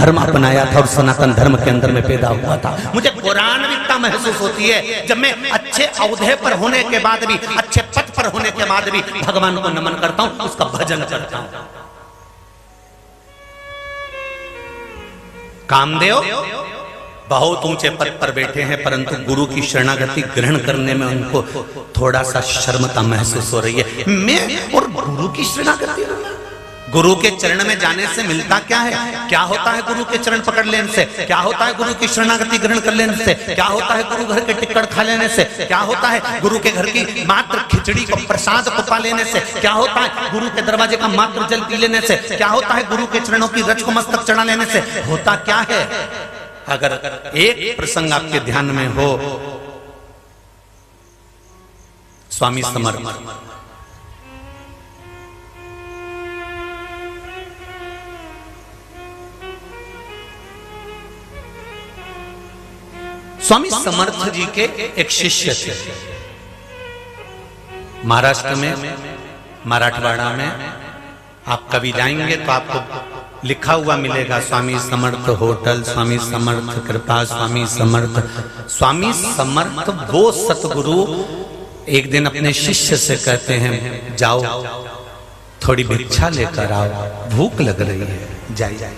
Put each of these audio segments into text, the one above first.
धर्म अपनाया था और सनातन धर्म के अंदर में पैदा हुआ था। मुझे पौराणिकता महसूस होती है जब मैं अच्छे औहदे पर होने के बाद भी, अच्छे पद पर होने के बाद भी भगवान को नमन करता हूं, उसका भजन करता हूं। कामदेव बहुत ऊंचे पद पर बैठे हैं, परंतु गुरु की शरणागति ग्रहण करने में उनको थोड़ा सा शर्मता महसूस हो रही है। मैं और गुरु की शरणागति, गुरु के चरण में जाने से मिलता क्या है? क्या होता है गुरु के चरण पकड़ लेने से? क्या होता है गुरु की शरणागति ग्रहण कर लेने से? क्या होता है गुरु घर के टिक्कड़ खा लेने से? क्या होता है गुरु के घर की मात्र खिचड़ी को, प्रसाद को पा लेने से? क्या होता है गुरु के दरवाजे का मात्र जल पी लेने से? क्या होता है गुरु के चरणों की रज को मस्तक चढ़ा लेने से? होता क्या है? अगर एक प्रसंग आपके ध्यान में हो, स्वामी समर्थ स्वामी समर्थ जी के एक शिष्य थे। महाराष्ट्र में, मराठवाड़ा में आप कभी जाएंगे तो आपको लिखा हुआ मिलेगा स्वामी समर्थ होटल, स्वामी समर्थ कृपा, स्वामी समर्थ। स्वामी समर्थ वो सतगुरु एक दिन अपने शिष्य से कहते हैं, जाओ थोड़ी भिक्षा लेकर आओ, भूख लग रही है, जाइए।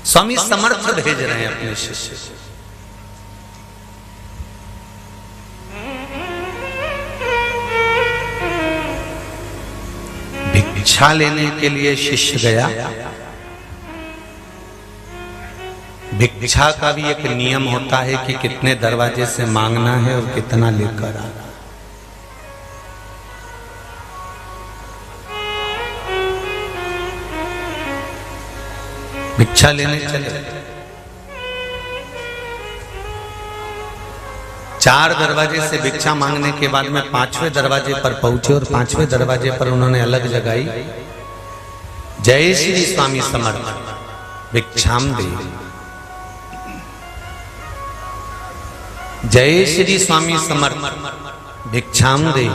स्वामी समर्थ भेज रहे हैं अपने शिष्य से। भिक्षा लेने के लिए शिष्य गया। भिक्षा का भी एक नियम होता है कि कितने दरवाजे से मांगना है और कितना लेकर आना। भिक्षा लेने चले, 4 दरवाजे से भिक्षा मांगने के बाद में 5वें दरवाजे पर पहुंचे और 5वें दरवाजे पर उन्होंने अलग जगाई, जय श्री स्वामी समर्थ भिक्षाम दे। जय श्री स्वामी समर्थ भिक्षाम दे।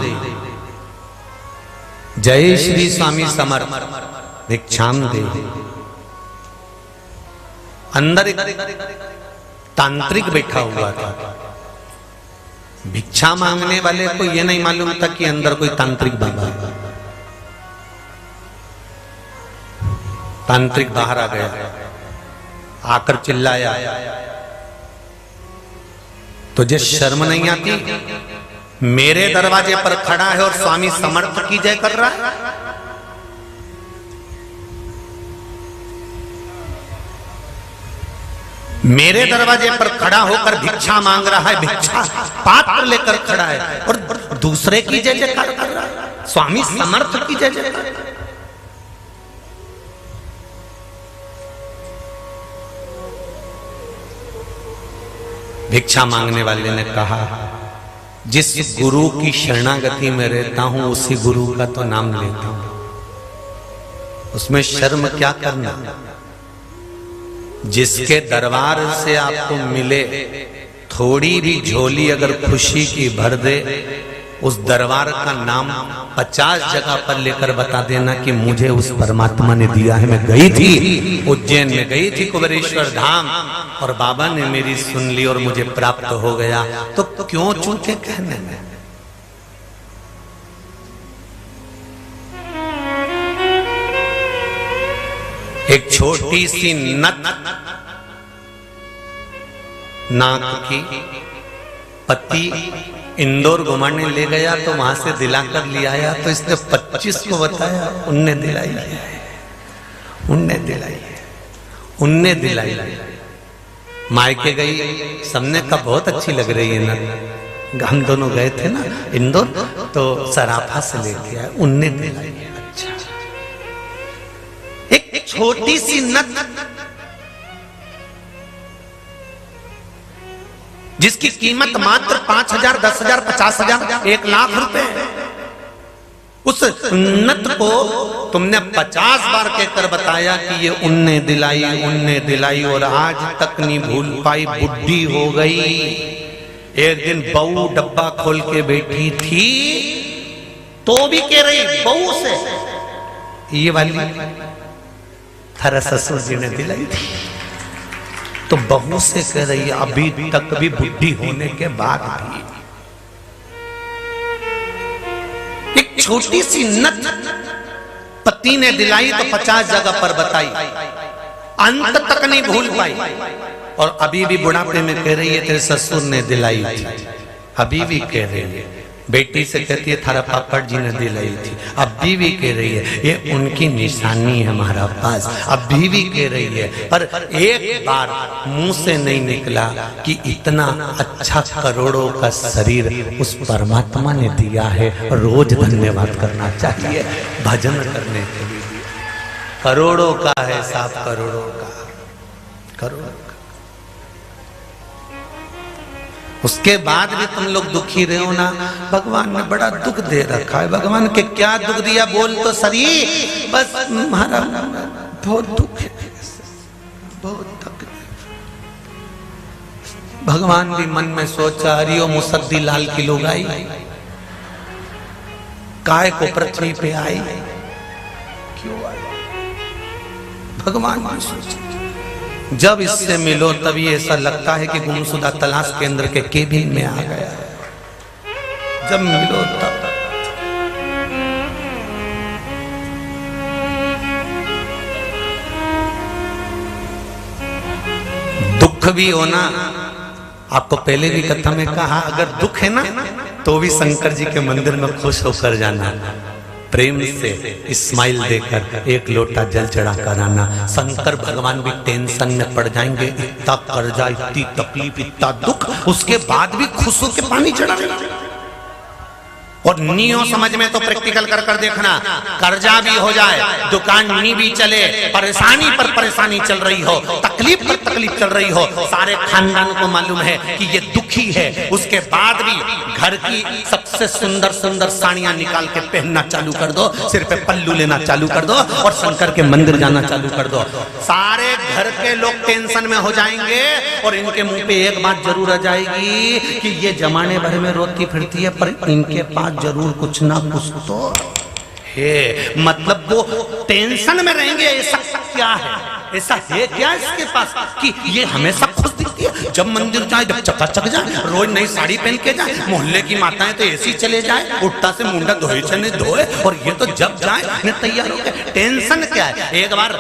जय श्री स्वामी समर्थ भिक्षाम दे। अंदर एक तांत्रिक बैठा हुआ था। भिक्षा मांगने वाले को यह नहीं मालूम था कि अंदर कोई तांत्रिक बाबा है। तांत्रिक बाहर आ गया, आकर चिल्लाया, तुझे शर्म नहीं आती? मेरे दरवाजे पर खड़ा है और स्वामी समर्थ की जय कर रहा है। मेरे दरवाजे पर खड़ा होकर भिक्षा मांग रहा है, भिक्षा पात्र लेकर खड़ा है और दूसरे की जय जयकार कर रहा है, स्वामी समर्थ की जय जयकार। भिक्षा मांगने वाले ने कहा, जिस गुरु की शरणागति में रहता हूं उसी गुरु का तो नाम लेता हूं, उसमें शर्म क्या करना। जिसके दरबार से आपको मिले थोड़ी भी झोली अगर खुशी की भर दे, उस दरबार का नाम 50 जगह पर लेकर बता देना कि मुझे उस परमात्मा ने दिया है। मैं गई थी उज्जैन में, गई थी कुबेरेश्वर धाम और बाबा ने मेरी सुन ली और मुझे प्राप्त हो गया, तो क्यों चूके कहने में। एक छोटी सी नथ नाक की पति इंदौर घुमाने ले गया तो वहां से दिलाकर ले आया, तो इसने 25 को बताया, उनने दिलाई है, उनने दिलाई है, उनने दिलाई है। मायके गई, सबने कहा बहुत अच्छी लग रही है ना। हम दोनों गए थे ना इंदौर, तो सराफा से लेके आए, उनने दिलाई है। अच्छा, एक छोटी सी नथ जिसकी कीमत मात्र 5,000, 10,000, 50,000, 1 लाख रुपए, उस नथ को तुमने 50 बार कहकर बताया कि ये उनने दिलाई, उनने दिलाई, और आज तक नहीं भूल पाई, बुढ़ी हो गई। एक दिन बहू डब्बा खोल के बैठी थी तो भी कह रही बहू से, ये वाली थारा ससुर जी ने दिलाई थी। तो बहू से कह रही है अभी तक भी बुढ़ी होने के बाद भी एक छोटी सी नथ पति ने दिलाई तो 50 जगह पर बताई, अंत तक नहीं भूल पाई। और अभी भी बुढ़ापे में कह रही है तेरे ससुर ने दिलाई थी, अभी भी कह रही है। बेटी से कहती है थारा पापा जी ने दिलाई थी, अभी भी कह रही है। ये उनकी निशानी है हमारा पास, अभी भी कह रही है। पर एक बार मुंह से नहीं निकला कि इतना अच्छा करोड़ों का शरीर उस परमात्मा ने दिया है, रोज धन्यवाद करना चाहिए, भजन करने के लिए। करोड़ों का है साहब, करोड़ों का, करोड़ों का। उसके बाद भी तुम लोग दुखी रहे हो ना, भगवान ने बड़ा दुख दे रखा है। भगवान के क्या दुख दिया बोल तो सही, बस हमारा बहुत दुख है, बहुत तकलीफ। भगवान भी मन में सोचा हरिओ मुसद्दी लाल की लुगाई काय को पृथ्वी पे आई, क्यों आई? भगवान भी सोचा जब इससे मिलो तभी ऐसा लगता है कि गुमशुदा तलाश केंद्र के केबिन में आ गया है। जब मिलो तब दुख भी होना। आपको पहले भी कथा में कहा अगर दुख है ना तो भी शंकर जी के मंदिर में खुश होकर जाना, प्रेम से स्माइल देकर एक लोटा जल चढ़ा कर आना। शंकर भगवान भी टेंशन में पड़ जाएंगे, इतना कर्जा, इतनी तकलीफ, इतना दुख, उसके बाद भी खुश होकर पानी चढ़ा देना। और नियो समझ में तो प्रैक्टिकल कर कर देखना, कर्जा भी हो जाए, दुकान नहीं भी चले, परेशानी पर परेशानी चल रही हो, तकलीफ पर तकलीफ चल रही हो, सारे खानदान को मालूम है कि ये दुखी है, उसके बाद भी घर की सबसे सुंदर सुंदर साड़ियां निकाल के पहनना चालू कर दो, सिर पे पल्लू लेना चालू कर दो और शंकर के मंदिर जाना चालू कर दो। सारे घर के लोग टेंशन में हो जाएंगे और इनके मुंह पे एक बात जरूर आ जाएगी कि ये जमाने भर में रोती फिरती है पर इनके पास जरूर कुछ ना कुछ तो है। मतलब वो टेंशन में रहेंगे, ऐसा क्या है, ऐसा है क्या इसके पास कि ये हमेशा खुश दिखती है। जब मंदिर जाए, जब चकाचक जाए, रोज नई साड़ी पहन के जाए, मोहल्ले की माताएं तो ऐसी चले जाए, उठता से मुंडा धोए चने धोए, और ये तो जब जाए न तैयार हो गए। टेंशन क्या है। एक बार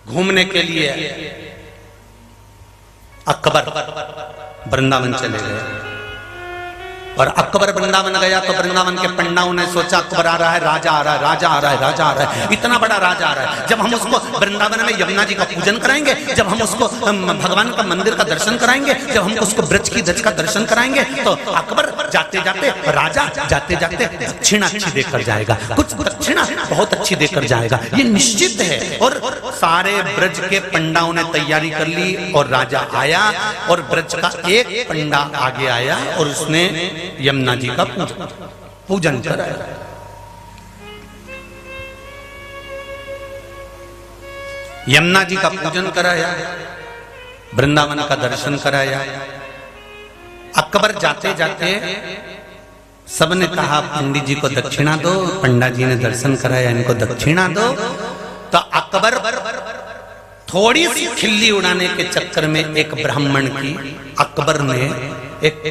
घूमने के लिए अकबर वृंदावन चले गए और अकबर वृंदावन गया तो वृंदावन के पंडाओं ने सोचा अकबर आ रहा है, राजा आ रहा है, राजा आ रहा है, राजा आ रहा है, इतना बड़ा राजा आ रहा है। जब हम उसको वृंदावन में यमुना जी का पूजन कराएंगे, जब हम उसको भगवान का मंदिर का दर्शन कराएंगे, जब हम उसको ब्रज की दज का दर्शन कराएंगे, तो अकबर जाते जाते, राजा जाते जाते दक्षिणा अच्छी देकर जाएगा, कुछ दक्षिणा बहुत अच्छी देकर जाएगा, ये निश्चित है। और सारे ब्रज के पंडाओं ने तैयारी कर ली और राजा आया और ब्रज का एक पंडा आगे आया और उसने यमुना जी का पूजन कराया। यमुना जी का पूजन कराया, वृंदावन का दर्शन कराया। अकबर जाते जाते सबने कहा पंडित जी को दक्षिणा दो, पंडा जी ने दर्शन कराया, इनको दक्षिणा दो। तो अकबर थोड़ी सी खिल्ली उड़ाने के चक्कर में एक ब्राह्मण की अकबर ने एक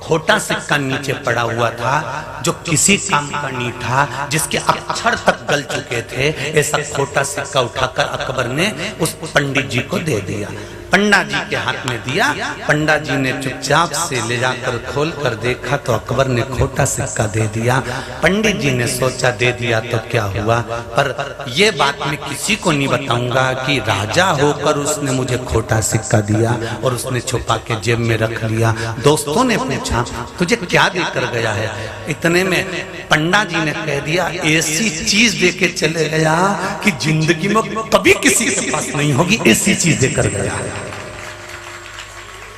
खोटा सिक्का नीचे पड़ा हुआ था जो किसी काम का नहीं था, जिसके अक्षर तक गल चुके थे, ऐसा खोटा सिक्का उठाकर अकबर ने उस पंडित जी को दे दिया। पंडा जी के हाथ में दिया, पंडा जी ने चुपचाप से ले जाकर खोल कर देखा तो अकबर ने खोटा सिक्का दे दिया। पंडित जी ने सोचा दे दिया तो क्या हुआ, पर यह बात मैं किसी को नहीं बताऊंगा कि राजा होकर उसने मुझे खोटा सिक्का दिया और उसने छुपा के जेब में रख लिया। दोस्तों ने पूछा तुझे क्या देकर गया है, इतने में पंडा जी ने कह दिया ऐसी चीज देके चले गया कि जिंदगी में कभी किसी के पास नहीं होगी, ऐसी चीज देकर गया है।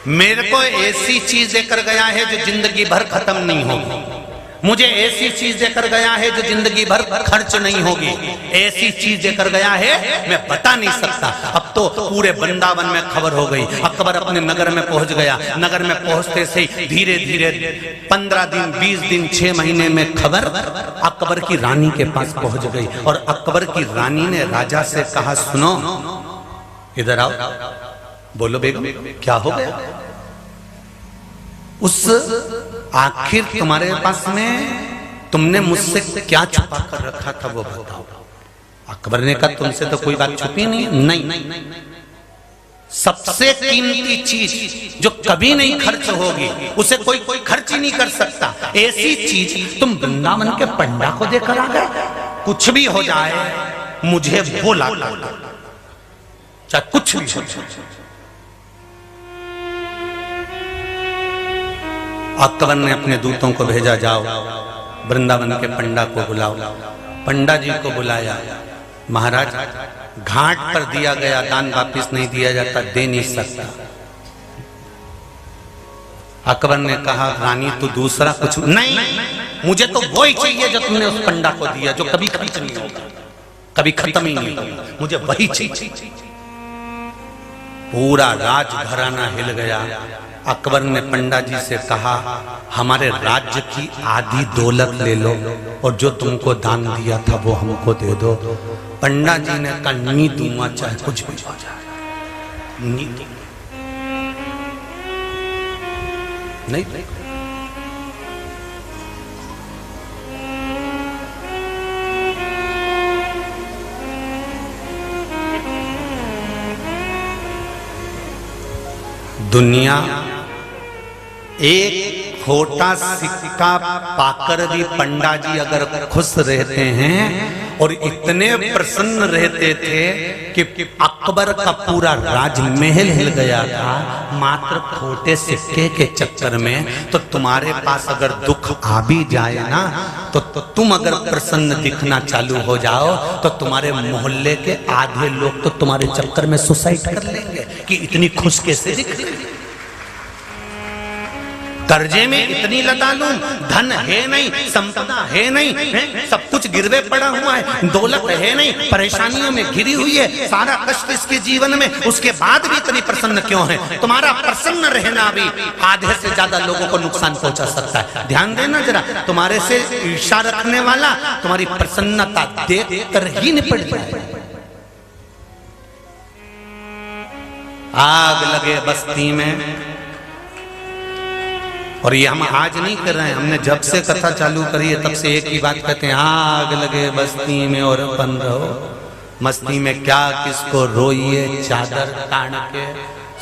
मेरे को ऐसी चीज देकर गया है जो जिंदगी भर खत्म नहीं होगी। मुझे ऐसी चीज देकर गया है जो जिंदगी भर खर्च नहीं होगी, ऐसी चीज देकर गया है मैं बता नहीं सकता। अब तो पूरे वृंदावन में खबर हो गई। अकबर अपने नगर में पहुंच गया। नगर में पहुंचते से धीरे धीरे 15 दिन 20 दिन 6 महीने में खबर अकबर की रानी के पास पहुंच गई। और अकबर की रानी ने राजा से कहा, सुनो इधर आओ। बोलो बेगम क्या हो गया? उस आखिर तुम्हारे पास में तुमने मुझसे क्या छुपा कर रखा था वो बताओ। अकबर ने कहा, तुमसे तो कोई बात छुपी नहीं। सबसे कीमती चीज जो कभी नहीं खर्च होगी उसे कोई खर्च ही नहीं कर सकता, ऐसी चीज तुम वृंदावन के पंडा को देकर आ गए। कुछ भी हो जाए मुझे वो ला, चाहे कुछ भी हो जाए। अकबर ने अपने दूतों को भेजा, जाओ वृंदावन के पंडा को बुलाओ। पंडा जी को बुलाया। महाराज घाट पर दिया गया दान वापिस नहीं दिया जाता, दे नहीं सकता। अकबर ने कहा, रानी तू दूसरा कुछ नहीं, मुझे तो वो ही चाहिए जो तुमने उस पंडा को दिया, जो कभी खत्म नहीं होगा, कभी खत्म ही नहीं होगा, मुझे वही चाहिए। पूरा राजघराना हिल गया। अकबर ने पंडा जी से कहा, हमारे राज्य की आधी दौलत ले लो और जो तुमको दान दिया था वो हमको दे दो। पंडा जी ने कहा, नहीं दूंगा चाहे कुछ भी हो जाए, नहीं। दुनिया एक खोटा सिक्का पाकर भी पंडा जी अगर खुश रहते हैं और इतने प्रसन्न रहते थे कि अकबर का पूरा राजमहल हिल गया था मात्र खोटे सिक्के के चक्कर में। तो तुम्हारे पास अगर दुख आ भी जाए ना तो तुम अगर प्रसन्न दिखना चालू हो जाओ तो तुम्हारे मोहल्ले के आधे लोग तो तुम्हारे चक्कर में सुसाइड कर लेंगे कि इतनी खुश कैसे दिख रही। कर्जे में इतनी लतालूम, धन है नहीं, संपदा है नहीं, है? सब कुछ गिरवे पड़ा हुआ है, दौलत है नहीं, परेशानियों में घिरी हुई है, सारा कष्ट इसके जीवन में, उसके बाद भी इतनी प्रसन्न क्यों है? तुम्हारा प्रसन्न रहना भी आधे से ज्यादा लोगों को नुकसान पहुंचा सकता है। ध्यान देना जरा, तुम्हारे से ईर्ष्या रखने वाला तुम्हारी प्रसन्नता देख कर ही निपट जाए। आग लगे बस्ती में, और ये हम आज नहीं कर रहे हैं, हमने जब से कथा चालू करी है तब से एक ही बात कहते हैं, आग लगे बस्ती में और अपन रहो मस्ती में, क्या किसको रोइए चादर तान के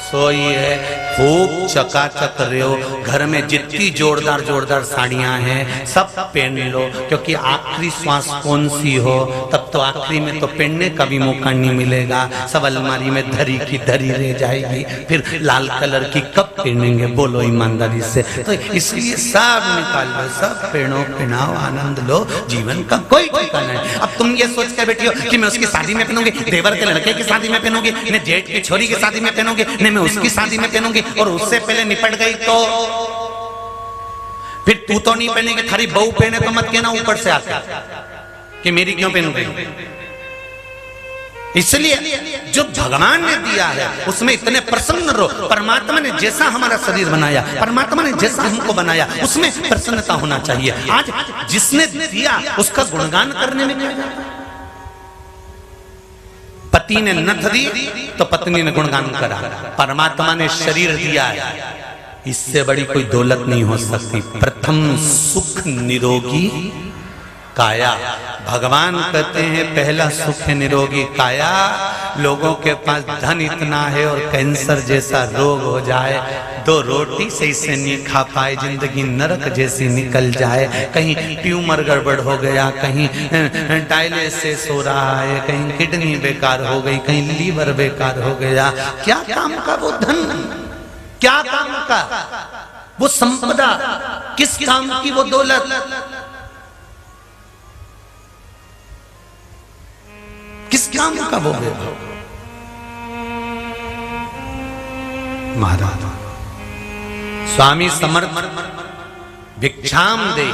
सोइए। खूब चकाचक रहे हो, घर में जितनी जोरदार जोरदार साड़ियां हैं सब पहन लो, क्योंकि आखिरी श्वास कौन सी हो तब तो आखिरी में तो पहनने का भी मौका नहीं मिलेगा, सब अलमारी में धरी की धरी रह जाएगी, फिर लाल कलर की कब पहनेंगे बोलो ईमानदारी से। तो इसलिए सब निकाल लो, सब पहनो, पहनाओ, आनंद लो, जीवन का कोई ठिकाना नहीं। अब तुम ये सोच कर बैठी हो कि मैं उसकी शादी में पहनूंगी, देवर के लड़के की शादी में पहनूंगी, मैं जेठ की छोरी की शादी में पहनूंगी, नहीं मैं उसकी शादी में पहनूंगी, और उससे पहले निपट गई तो फिर तू तो नहीं पहनेगी, थारी बहू पहने तो मत कहना ऊपर से आकर कि मेरी क्यों पहन गई। इसलिए जो भगवान ने दिया है उसमें इतने प्रसन्न रहो। परमात्मा ने जैसा हमारा शरीर बनाया, परमात्मा ने जैसा हमको बनाया उसमें प्रसन्नता होना चाहिए। आज जिसने दिया उसका गुणगान करने में क्या जाता है? पति ने नथ दी तो पत्नी ने गुणगान करा, परमात्मा ने शरीर दिया है, इससे बड़ी कोई दौलत नहीं हो सकती। प्रथम सुख निरोगी काया, भगवान कहते हैं पहला सुख है निरोगी काया। लोगों के पास धन इतना है और कैंसर जैसा रोग हो जाए, 2 रोटी सही से नहीं खा पाए, जिंदगी नरक जैसी निकल जाए, कहीं ट्यूमर गड़बड़ हो गया, कहीं डायलिसिस हो रहा है, कहीं किडनी बेकार हो गई, कहीं लीवर बेकार हो गया। क्या काम का वो धन, क्या काम का वो संपदा, किस काम की वो दौलत, किस काम का वो वैभव। महाराज स्वामी समर्थ भिक्षाम दे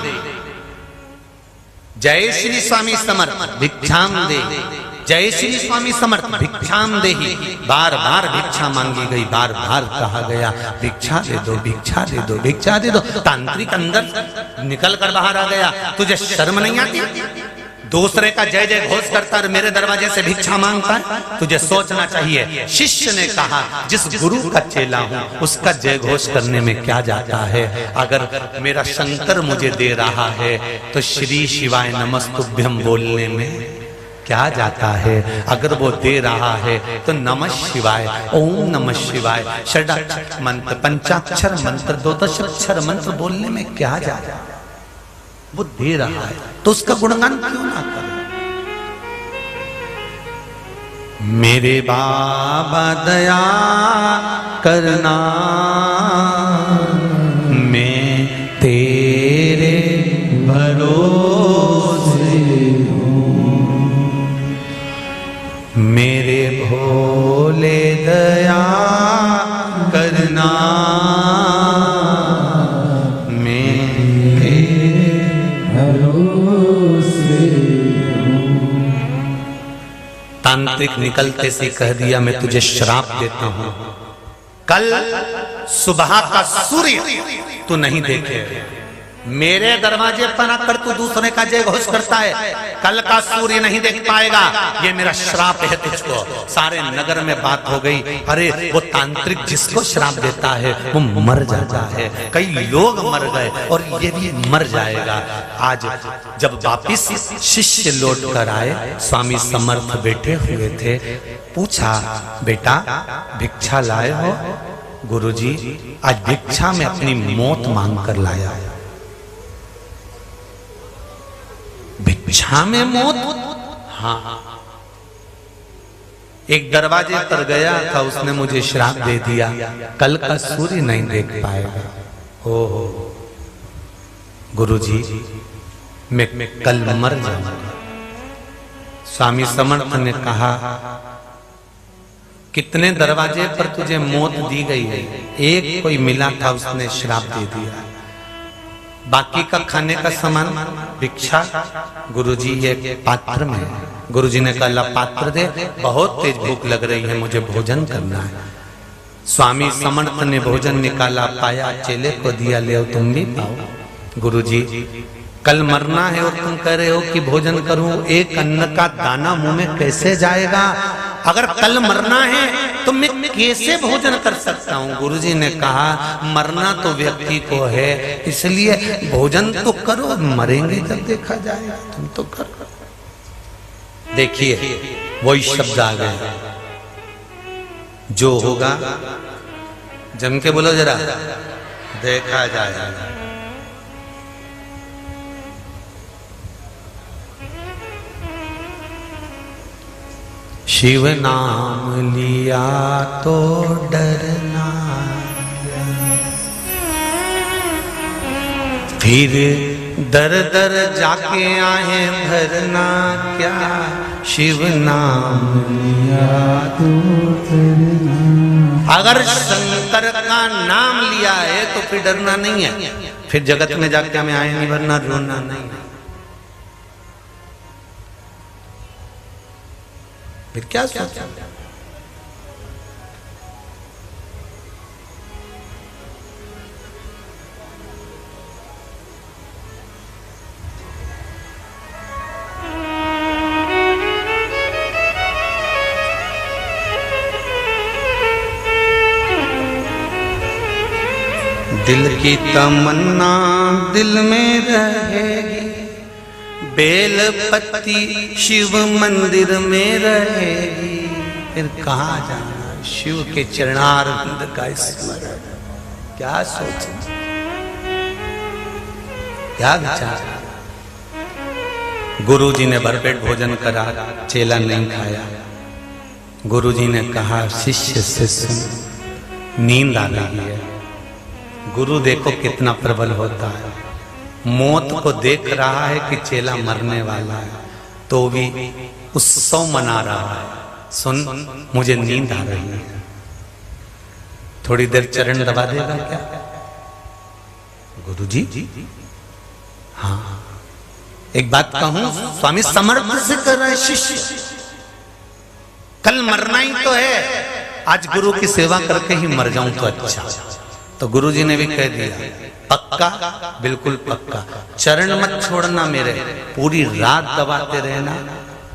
जय श्री स्वामी समर्थ भिक्षाम दे, जय श्री स्वामी समर्थ भिक्षाम देहि। बार बार भिक्षा मांगी गई, बार बार कहा गया भिक्षा दे दो, भिक्षा दे दो, भिक्षा दे दो। तांत्रिक अंदर निकल कर बाहर आ गया, तुझे शर्म नहीं आती? दूसरे का जय जय घोष करता और मेरे दरवाजे से भिक्षा मांगता है, तुझे सोचना चाहिए। शिष्य ने कहा, जिस गुरु का चेला हूं उसका जय घोष करने में क्या जाता है? अगर मेरा शंकर मुझे दे रहा है तो श्री शिवाय नमस्तुभ्यं बोलने में क्या जाता है? अगर वो दे रहा है तो नमः शिवाय, ओम नमः शिवाय, षडाक्षर मंत्र, पंचाक्षर मंत्र, द्वादशाक्षर मंत्र बोलने में क्या जाता है? वो दे रहा है तो उसका गुणगान क्यों ना करें? मेरे बाबा दया करना, मैं तेरे भरोसे हूँ। मेरे भोले दया करना, तांत्रिक निकलते से कह दिया, मैं तुझे श्राप देता हूं, कल सुबह का सूर्य तू नहीं देखे। मेरे दरवाजे पर आकर तू दूसरे का जय घोष करता है, कल का सूर्य नहीं देख पाएगा, ये मेरा श्राप है तुझको। सारे नगर में बात हो गई, अरे वो तांत्रिक जिसको श्राप देता है वो मर जाता है। कई लोग मर गए और ये भी मर जाएगा। आज जब वापिस शिष्य लौट कर आए, स्वामी समर्थ बैठे हुए थे, पूछा, बेटा भिक्षा लाए हो? गुरुजी आज भिक्षा में अपनी मौत मांग कर लाया। भिक्षा में मौत? हाँ, एक दरवाजे पर गया था, उसने मुझे श्राप दे दिया, कल का सूर्य नहीं देख पाएगा। ओहो गुरुजी, मैं कल मर जाऊंगा। स्वामी समर्थ ने कहा, कितने दरवाजे पर तुझे मौत दी गई है? एक कोई मिला था, उसने श्राप दे दिया। बाकी का खाने का सामान भिक्षा गुरुजी ये पात्र में। गुरुजी ने कहा, पात्र दे, बहुत तेज भूख लग रही है, मुझे भोजन करना है। स्वामी समर्थ ने भोजन निकाला, पाया, चेले को दिया, ले तुम भी पाओ। गुरुजी कल मरना है और तुम कह रहे हो कि भोजन करूं, एक अन्न का दाना मुंह में कैसे जाएगा? अगर कल मरना है तो मैं कैसे भोजन कर सकता हूँ? गुरुजी ने कहा, मरना तो व्यक्ति को है, इसलिए भोजन तो करो, मरेंगे जब देखा जाएगा, तुम तो करो। देखिए वही शब्द आ गए, जो होगा जम के बोलो जरा, देखा जाएगा। शिव नाम लिया तो डरना, फिर दर दर जाके आए भरना क्या? शिव नाम लिया तो डरना। अगर शंकर का नाम लिया है तो फिर डरना नहीं है, फिर जगत में जाके हमें आए नहीं भरना, रोना नहीं। फिर क्या सोचा? दिल की तमन्ना दिल में रहेगी, बेल पत्ती शिव मंदिर में रहेगी। फिर कहाँ जाना? शिव के चरणारविंद का स्मरण। क्या सोच, क्या विचार? गुरुजी ने भरपेट भोजन करा, चेला नहीं खाया। गुरुजी ने कहा, शिष्य से सुन, नींद आ रही है। गुरु देखो कितना प्रबल होता है, मौत को देख रहा है कि चेला मरने वाला है तो भी उत्सव मना रहा है। सुन, मुझे नींद आ रही है, थोड़ी देर चरण दबा देगा क्या? गुरुजी हाँ, एक बात कहूं, स्वामी समर्थ से कर रहे शिष्य, कल मरना ही तो है, आज गुरु की सेवा करके ही मर जाऊं तो अच्छा। तो गुरु जी ने भी कह दिया, पक्का, बिल्कुल पक्का, चरण मत छोड़ना मेरे, पूरी रात दबाते रहना,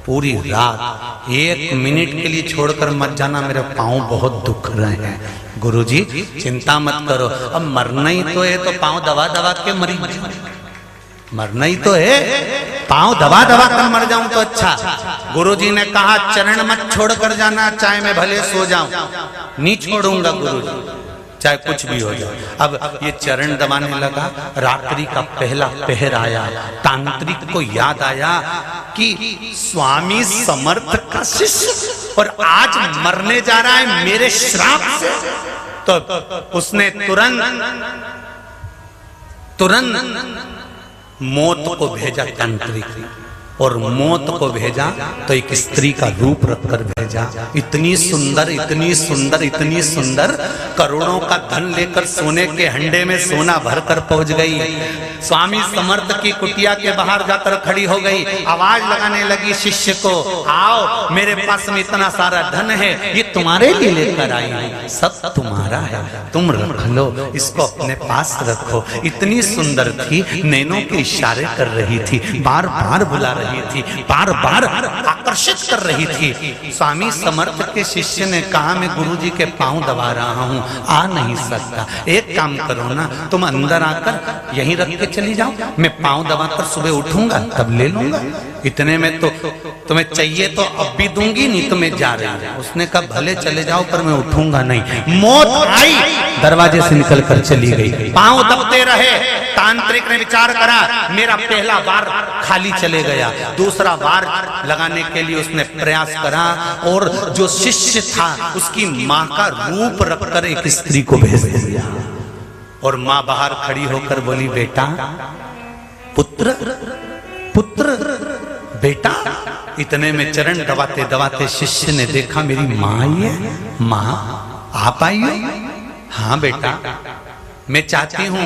पूरी रात, 1 मिनट के लिए छोड़कर मत जाना, मेरे पांव बहुत दुख रहे हैं। गुरु जी चिंता मत करो, अब मरना ही तो है, तो पांव दबा दबा के मरी, मरना ही तो है, पांव दबा दबा कर मर जाऊं तो अच्छा। गुरु जी ने कहा चरण मत छोड़ कर जाना, चाहे मैं भले सो जाऊं, नहीं छोड़ूंगा गुरु जी, चाहे कुछ भी हो जाए। अब ये चरण दबाने लगा, रात्रि का पहला पहर आया, तांत्रिक को याद आया कि स्वामी समर्थ का शिष्य और आज मरने जा रहा है मेरे श्राप से। तो उसने तुरंत मौत को भेजा तांत्रिक, और मौत को भेजा तो एक स्त्री का रूप रखकर भेजा, इतनी सुंदर, इतनी सुंदर, इतनी सुंदर, करोड़ों का धन लेकर सोने के हंडे में सोना भरकर पहुंच गई। स्वामी समर्थ की कुटिया के बाहर जाकर खड़ी हो गई, आवाज लगाने लगी शिष्य को, आओ मेरे पास में इतना सारा धन है, ये तुम्हारे लिए लेकर आई हूं, सब तुम्हारा है, तुम रख लो, इसको अपने पास रखो। इतनी सुंदर थी, नैनों के इशारे कर रही थी, बार बार बुला रही थी, बार बार आकर्षित कर रही थी। स्वामी समर्थ के शिष्य ने कहा, मैं गुरुजी के पांव दबा रहा हूं, आ नहीं सकता, एक काम करो ना, तुम अंदर आकर यहीं रख के चली जाओ, मैं पांव दबाकर सुबह उठूंगा तब ले लूंगा, इतने में तो तुम्हें चाहिए तो अब भी दूंगी, नहीं तो मैं जा रही हूं। उसने कहा भले चले जाओ पर मैं उठूंगा नहीं। मौत आई, दरवाजे से निकल कर चली गई, पांव दबते रहे। तांत्रिक ने विचार करा, मेरा पहला बार खाली चले गया, दूसरा बार लगाने के लिए उसने प्रयास करा, और जो शिष्य था उसकी मां का रूप रखकर एक स्त्री को भेज दिया, और मां बाहर खड़ी होकर बोली, बेटा, पुत्र, पुत्र, बेटा। इतने में चरण दबाते दबाते शिष्य ने देखा मेरी मां आई है, मां आप आई हो? हाँ बेटा, मैं चाहती हूं,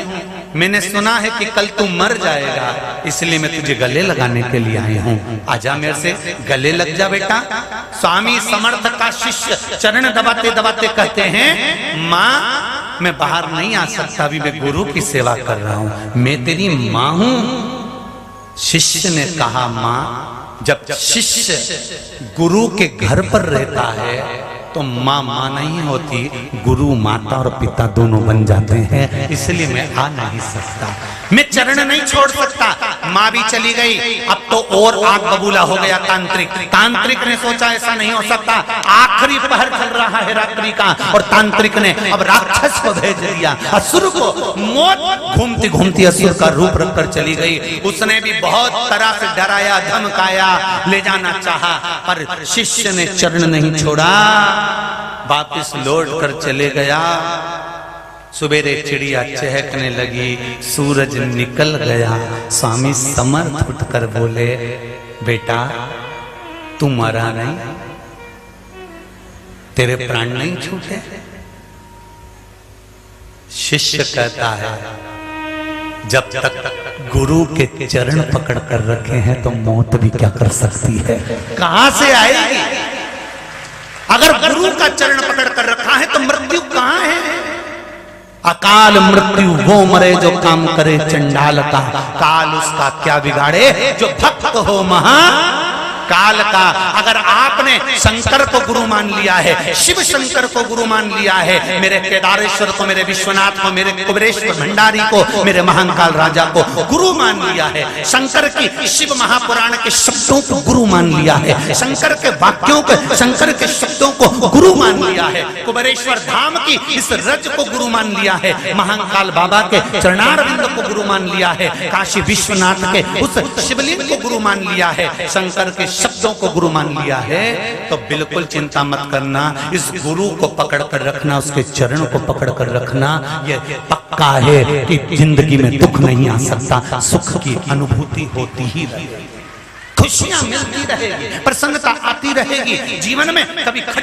मैंने सुना है कि कल तू मर जाएगा, इसलिए मैं तुझे गले लगाने के लिए आई हूं, आजा मेरे से गले लग जा बेटा। स्वामी समर्थ का शिष्य चरण दबाते दबाते कहते हैं, मां मैं बाहर नहीं आ सकता, अभी मैं गुरु की सेवा कर रहा हूं, मैं तेरी मां हूं। शिष्य ने कहा, मां, जब शिष्य गुरु के घर पर रहता है तो माँ माँ नहीं होती, गुरु माता और पिता दोनों बन जाते हैं, इसलिए मैं आ नहीं सकता, मैं चरण नहीं छोड़ सकता। माँ भी चली गई, अब तो और आग बबूला हो गया तांत्रिक। तांत्रिक ने सोचा ऐसा नहीं हो सकता, आखिरी पहर चल रहा है रात्रि का, और तांत्रिक ने अब राक्षस को भेज दिया, असुर को। मौत घूमती घूमती असुर का रूप रखकर चली गई। उसने भी बहुत तरह से डराया, धमकाया, ले जाना चाहा, पर शिष्य ने चरण नहीं छोड़ा, वापिस लौट कर चले गया। सुबेरे चिड़िया चहकने लगी, सूरज निकल गया। स्वामी समर्थ उठकर बोले, बेटा तू मरा नहीं, तेरे प्राण नहीं छूटे। शिष्य कहता है, जब तक गुरु के चरण पकड़ कर रखे हैं तो मौत भी क्या कर सकती है, कहां से आएगी? अगर गुरु का चरण पकड़ कर रखा है तो मृत्यु कहां है? अकाल मृत्यु वो मरे जो काम करे चंडाल का, काल उसका क्या बिगाड़े जो भक्त हो महा काल का। अगर आपने शंकर को गुरु मान लिया है, शिव शंकर को गुरु मान लिया है, मेरे केदारेश्वर को, मेरे विश्वनाथ को, मेरे कुबेरेश्वर भंडारी को, मेरे महाकाल राजा को गुरु मान लिया है, शंकर की शिव महापुराण के शब्दों को गुरु मान लिया है, शंकर के वाक्यों को, शंकर के शब्दों को गुरु मान लिया है, कुबेरेश्वर धाम की इस रज को गुरु मान लिया है, महाकाल बाबा के चरणारविंद को गुरु मान लिया है, काशी विश्वनाथ के उस शिवलिंग को गुरु मान लिया है, शंकर के शब्दों को गुरु मान लिया है, तो बिल्कुल चिंता मत करना। इस गुरु को पकड़ कर रखना, उसके चरण को पकड़ कर रखना, यह पक्का है कि जिंदगी में दुख नहीं आ सकता, सुख की अनुभूति होती ही रहेगी, खुशियां मिलती रहेगी, प्रसन्नता आती रहेगी जीवन में। कभी